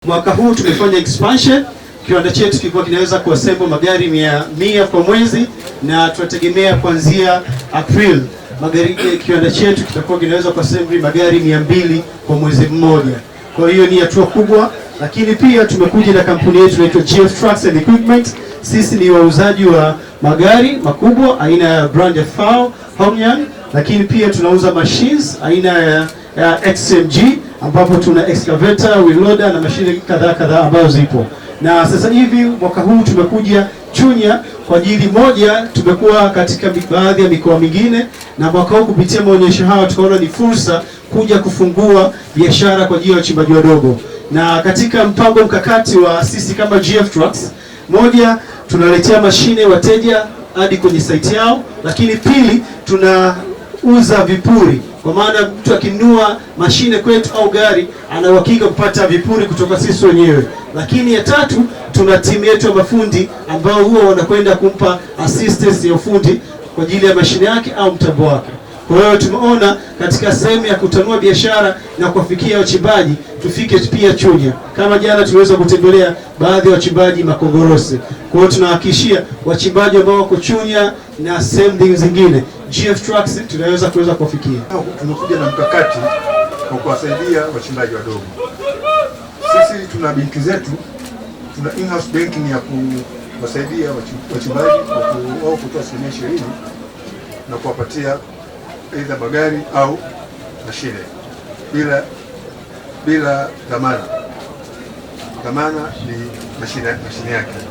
Mwaka huu tumefanya expansion. Kiwanda chetu kilikuwa kinaweza kuassemble magari 100 kwa mwezi, na tunategemea kuanzia April kiwanda chetu kitakuwa kinaweza kuassemble magari 200 kwa mwezi mmoja. Kwa hiyo ni hatua kubwa, lakini pia tumekuja na kampuni yetu inaitwa GF Trucks and Equipment. Sisi ni wauzaji wa magari makubwa aina ya brand ya Hongyang, lakini pia tunauza machines aina ya XMG, ambapo tuna excavator, wheel loader na mashine kadhaa ambazo zipo. Na sasa hivi mwaka huu tumekuja Chunya kwa ajili moja, tumekuwa katika baadhi ya mikoa mingine, na mwaka huu kupitia maonyesho haya tukaona ni fursa kuja kufungua biashara kwa ajili ya wachimbaji wadogo. Na katika mpango mkakati wa sisi kama GF Trucks, moja, tunaletea mashine wateja hadi kwenye site yao, lakini pili, tunauza vipuri. Kwa maana mtu akinunua mashine kwetu au gari ana uhakika kupata vipuri kutoka sisi wenyewe. Lakini ya tatu, tuna timu yetu ya mafundi ambao huwa wanakwenda kumpa assistance ya ufundi kwa ajili ya mashine yake au mtambo wake. Kwa hiyo tumeona katika sehemu ya kutanua biashara na kuwafikia wachimbaji, tufike pia Chunya. Kama jana tuliweza kutembelea baadhi ya wachimbaji Mkombozi. Kwa hiyo tunahakikishia wachimbaji ambao wako Chunya na sehemu zingine, GF Trucks tunaweza kuwafikia. Tumekuja na mkakati kwa kuwasaidia wachimbaji wadogo. Sisi tuna benki zetu, tuna in-house banking ya kuwasaidia wachimbaji au kutoa 20% na kuwapatia aidha magari au mashine bila dhamana. Dhamana ni mashine yake.